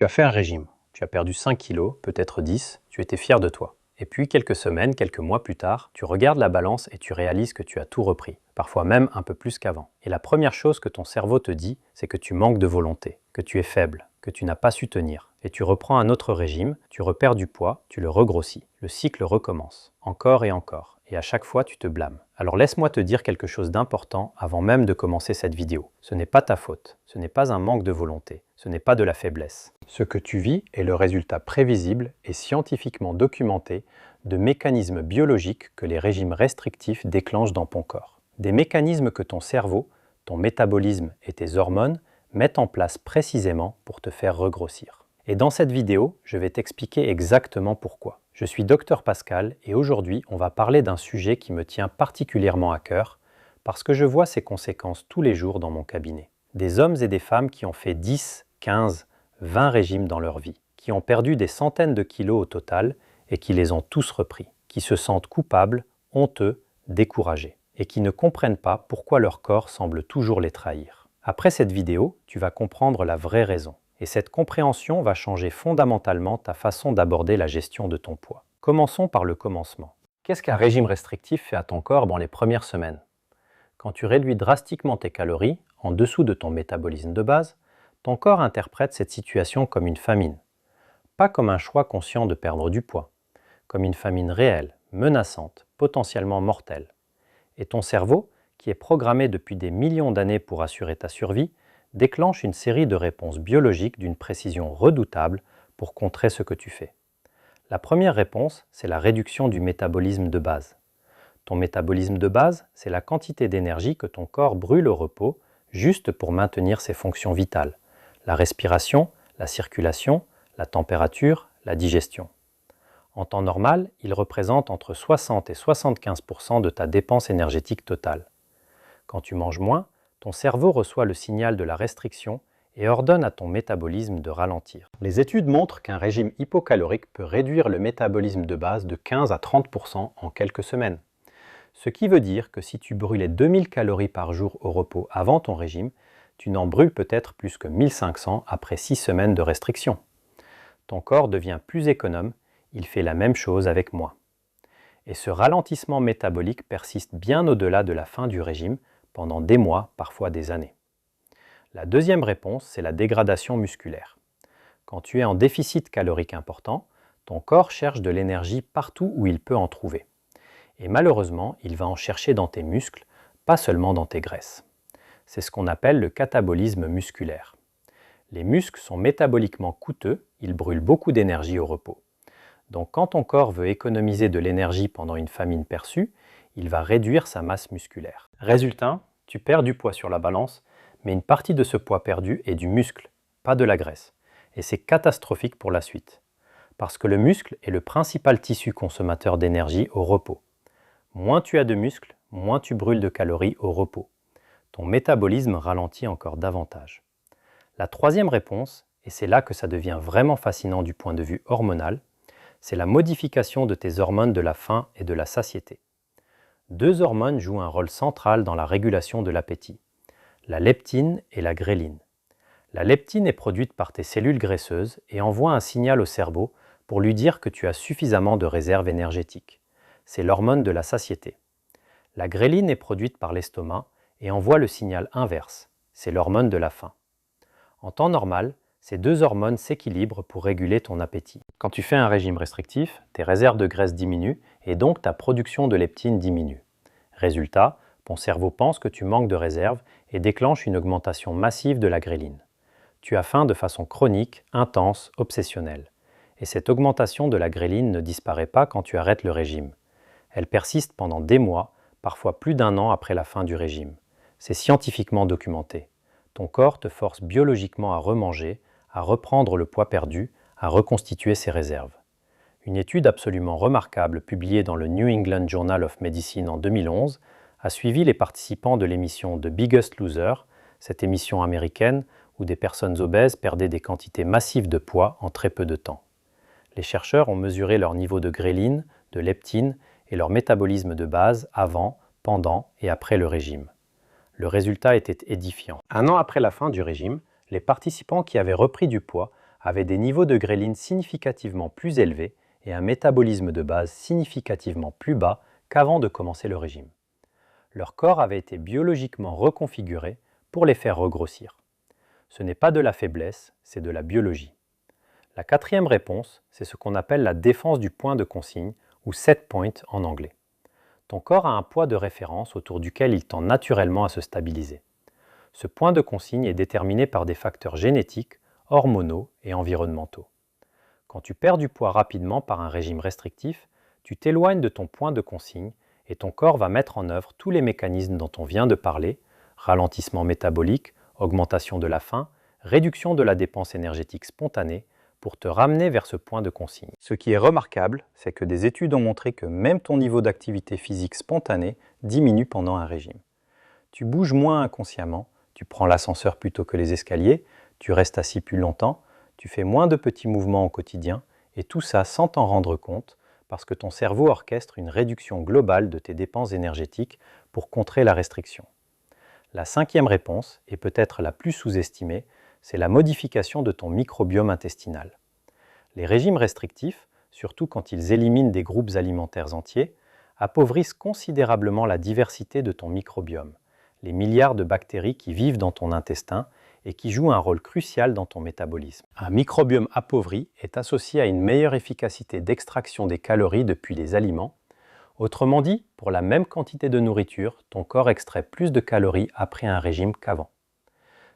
Tu as fait un régime, tu as perdu 5 kilos, peut-être 10, tu étais fier de toi. Et puis quelques semaines, quelques mois plus tard, tu regardes la balance et tu réalises que tu as tout repris, parfois même un peu plus qu'avant. Et la première chose que ton cerveau te dit, c'est que tu manques de volonté, que tu es faible, que tu n'as pas su tenir. Et tu reprends un autre régime, tu repères du poids, tu le regrossis. Le cycle recommence, encore et encore. Et à chaque fois, tu te blâmes. Alors laisse-moi te dire quelque chose d'important avant même de commencer cette vidéo. Ce n'est pas ta faute, ce n'est pas un manque de volonté, ce n'est pas de la faiblesse. Ce que tu vis est le résultat prévisible et scientifiquement documenté de mécanismes biologiques que les régimes restrictifs déclenchent dans ton corps. Des mécanismes que ton cerveau, ton métabolisme et tes hormones mettent en place précisément pour te faire regrossir. Et dans cette vidéo, je vais t'expliquer exactement pourquoi. Je suis Dr Pascal et aujourd'hui, on va parler d'un sujet qui me tient particulièrement à cœur parce que je vois ses conséquences tous les jours dans mon cabinet. Des hommes et des femmes qui ont fait 10, 15, 20 régimes dans leur vie, qui ont perdu des centaines de kilos au total et qui les ont tous repris, qui se sentent coupables, honteux, découragés et qui ne comprennent pas pourquoi leur corps semble toujours les trahir. Après cette vidéo, tu vas comprendre la vraie raison. Et cette compréhension va changer fondamentalement ta façon d'aborder la gestion de ton poids. Commençons par le commencement. Qu'est-ce qu'un régime restrictif fait à ton corps dans les premières semaines? Quand tu réduis drastiquement tes calories, en dessous de ton métabolisme de base, ton corps interprète cette situation comme une famine. Pas comme un choix conscient de perdre du poids, comme une famine réelle, menaçante, potentiellement mortelle. Et ton cerveau, qui est programmé depuis des millions d'années pour assurer ta survie, déclenche une série de réponses biologiques d'une précision redoutable pour contrer ce que tu fais. La première réponse, c'est la réduction du métabolisme de base. Ton métabolisme de base, c'est la quantité d'énergie que ton corps brûle au repos juste pour maintenir ses fonctions vitales, la respiration, la circulation, la température, la digestion. En temps normal, il représente entre 60 et 75% de ta dépense énergétique totale. Quand tu manges moins, ton cerveau reçoit le signal de la restriction et ordonne à ton métabolisme de ralentir. Les études montrent qu'un régime hypocalorique peut réduire le métabolisme de base de 15 à 30% en quelques semaines. Ce qui veut dire que si tu brûlais 2000 calories par jour au repos avant ton régime, tu n'en brûles peut-être plus que 1500 après 6 semaines de restriction. Ton corps devient plus économe, il fait la même chose avec moi. Et ce ralentissement métabolique persiste bien au-delà de la fin du régime, pendant des mois, parfois des années. La deuxième réponse, c'est la dégradation musculaire. Quand tu es en déficit calorique important, ton corps cherche de l'énergie partout où il peut en trouver. Et malheureusement, il va en chercher dans tes muscles, pas seulement dans tes graisses. C'est ce qu'on appelle le catabolisme musculaire. Les muscles sont métaboliquement coûteux, ils brûlent beaucoup d'énergie au repos. Donc quand ton corps veut économiser de l'énergie pendant une famine perçue, il va réduire sa masse musculaire. Résultat, tu perds du poids sur la balance, mais une partie de ce poids perdu est du muscle, pas de la graisse. Et c'est catastrophique pour la suite. Parce que le muscle est le principal tissu consommateur d'énergie au repos. Moins tu as de muscles, moins tu brûles de calories au repos. Ton métabolisme ralentit encore davantage. La troisième réponse, et c'est là que ça devient vraiment fascinant du point de vue hormonal, c'est la modification de tes hormones de la faim et de la satiété. Deux hormones jouent un rôle central dans la régulation de l'appétit, la leptine et la gréline. La leptine est produite par tes cellules graisseuses et envoie un signal au cerveau pour lui dire que tu as suffisamment de réserves énergétiques. C'est l'hormone de la satiété. La gréline est produite par l'estomac et envoie le signal inverse, c'est l'hormone de la faim. En temps normal, ces deux hormones s'équilibrent pour réguler ton appétit. Quand tu fais un régime restrictif, tes réserves de graisse diminuent et donc ta production de leptine diminue. Résultat, ton cerveau pense que tu manques de réserves et déclenche une augmentation massive de la gréline. Tu as faim de façon chronique, intense, obsessionnelle. Et cette augmentation de la gréline ne disparaît pas quand tu arrêtes le régime. Elle persiste pendant des mois, parfois plus d'1 an après la fin du régime. C'est scientifiquement documenté. Ton corps te force biologiquement à remanger, à reprendre le poids perdu, à reconstituer ses réserves. Une étude absolument remarquable publiée dans le New England Journal of Medicine en 2011 a suivi les participants de l'émission The Biggest Loser, cette émission américaine où des personnes obèses perdaient des quantités massives de poids en très peu de temps. Les chercheurs ont mesuré leur niveau de gréline, de leptine et leur métabolisme de base avant, pendant et après le régime. Le résultat était édifiant. 1 an après la fin du régime, les participants qui avaient repris du poids avaient des niveaux de gréline significativement plus élevés et un métabolisme de base significativement plus bas qu'avant de commencer le régime. Leur corps avait été biologiquement reconfiguré pour les faire regrossir. Ce n'est pas de la faiblesse, c'est de la biologie. La quatrième réponse, c'est ce qu'on appelle la défense du point de consigne, ou set point en anglais. Ton corps a un poids de référence autour duquel il tend naturellement à se stabiliser. Ce point de consigne est déterminé par des facteurs génétiques, hormonaux et environnementaux. Quand tu perds du poids rapidement par un régime restrictif, tu t'éloignes de ton point de consigne et ton corps va mettre en œuvre tous les mécanismes dont on vient de parler, ralentissement métabolique, augmentation de la faim, réduction de la dépense énergétique spontanée, pour te ramener vers ce point de consigne. Ce qui est remarquable, c'est que des études ont montré que même ton niveau d'activité physique spontanée diminue pendant un régime. Tu bouges moins inconsciemment, tu prends l'ascenseur plutôt que les escaliers, tu restes assis plus longtemps, tu fais moins de petits mouvements au quotidien, et tout ça sans t'en rendre compte, parce que ton cerveau orchestre une réduction globale de tes dépenses énergétiques pour contrer la restriction. La cinquième réponse, et peut-être la plus sous-estimée, c'est la modification de ton microbiome intestinal. Les régimes restrictifs, surtout quand ils éliminent des groupes alimentaires entiers, appauvrissent considérablement la diversité de ton microbiome, les milliards de bactéries qui vivent dans ton intestin et qui jouent un rôle crucial dans ton métabolisme. Un microbiome appauvri est associé à une meilleure efficacité d'extraction des calories depuis les aliments. Autrement dit, pour la même quantité de nourriture, ton corps extrait plus de calories après un régime qu'avant.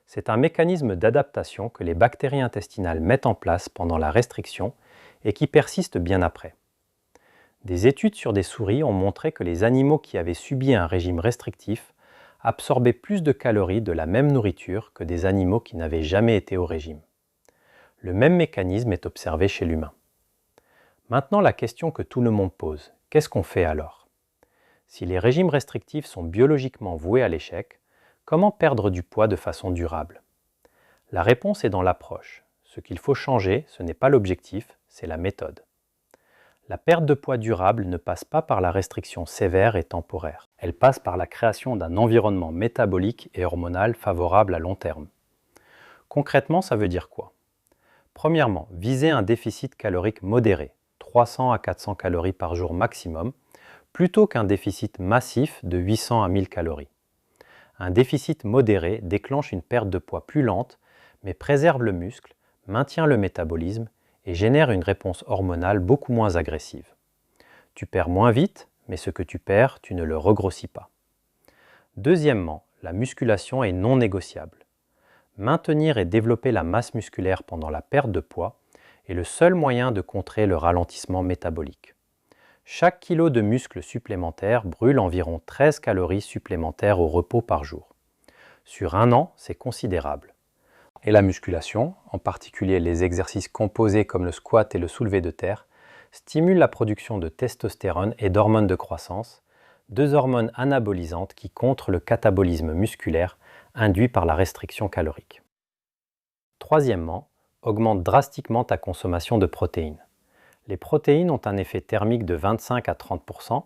C'est un mécanisme d'adaptation que les bactéries intestinales mettent en place pendant la restriction et qui persiste bien après. Des études sur des souris ont montré que les animaux qui avaient subi un régime restrictif absorbaient plus de calories de la même nourriture que des animaux qui n'avaient jamais été au régime. Le même mécanisme est observé chez l'humain. Maintenant, la question que tout le monde pose, qu'est-ce qu'on fait alors? Si les régimes restrictifs sont biologiquement voués à l'échec, comment perdre du poids de façon durable? La réponse est dans l'approche. Ce qu'il faut changer, ce n'est pas l'objectif, c'est la méthode. La perte de poids durable ne passe pas par la restriction sévère et temporaire. Elle passe par la création d'un environnement métabolique et hormonal favorable à long terme. Concrètement, ça veut dire quoi? Premièrement, viser un déficit calorique modéré, 300 à 400 calories par jour maximum, plutôt qu'un déficit massif de 800 à 1000 calories. Un déficit modéré déclenche une perte de poids plus lente, mais préserve le muscle, maintient le métabolisme et génère une réponse hormonale beaucoup moins agressive. Tu perds moins vite, mais ce que tu perds, tu ne le regrossis pas. Deuxièmement, la musculation est non négociable. Maintenir et développer la masse musculaire pendant la perte de poids est le seul moyen de contrer le ralentissement métabolique. Chaque kilo de muscle supplémentaire brûle environ 13 calories supplémentaires au repos par jour. Sur un an, c'est considérable. Et la musculation, en particulier les exercices composés comme le squat et le soulevé de terre, stimule la production de testostérone et d'hormones de croissance, deux hormones anabolisantes qui contrent le catabolisme musculaire induit par la restriction calorique. Troisièmement, augmente drastiquement ta consommation de protéines. Les protéines ont un effet thermique de 25 à 30%.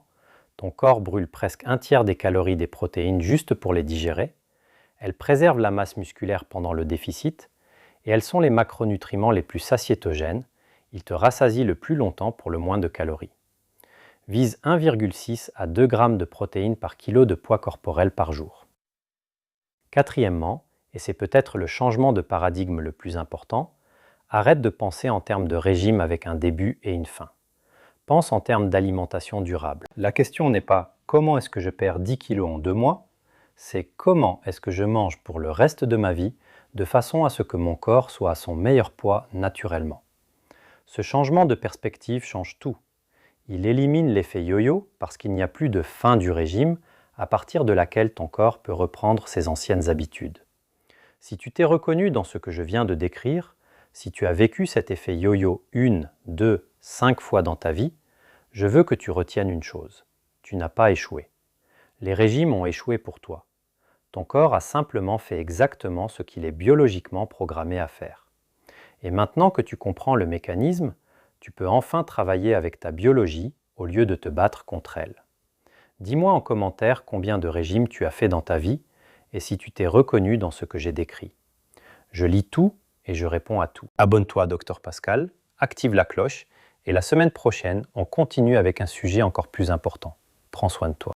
Ton corps brûle presque un tiers des calories des protéines juste pour les digérer. Elles préservent la masse musculaire pendant le déficit et elles sont les macronutriments les plus satiétogènes. Ils te rassasient le plus longtemps pour le moins de calories. Vise 1,6 à 2 g de protéines par kilo de poids corporel par jour. Quatrièmement, et c'est peut-être le changement de paradigme le plus important, arrête de penser en termes de régime avec un début et une fin. Pense en termes d'alimentation durable. La question n'est pas « comment est-ce que je perds 10 kg en 2 mois ?», c'est « comment est-ce que je mange pour le reste de ma vie de façon à ce que mon corps soit à son meilleur poids naturellement ». Ce changement de perspective change tout. Il élimine l'effet yo-yo parce qu'il n'y a plus de fin du régime à partir de laquelle ton corps peut reprendre ses anciennes habitudes. Si tu t'es reconnu dans ce que je viens de décrire, si tu as vécu cet effet yo-yo 1, 2, 5 fois dans ta vie, je veux que tu retiennes une chose. Tu n'as pas échoué. Les régimes ont échoué pour toi. Ton corps a simplement fait exactement ce qu'il est biologiquement programmé à faire. Et maintenant que tu comprends le mécanisme, tu peux enfin travailler avec ta biologie au lieu de te battre contre elle. Dis-moi en commentaire combien de régimes tu as fait dans ta vie et si tu t'es reconnu dans ce que j'ai décrit. Je lis tout et je réponds à tout. Abonne-toi, Dr Pascal, active la cloche et la semaine prochaine, on continue avec un sujet encore plus important. Prends soin de toi.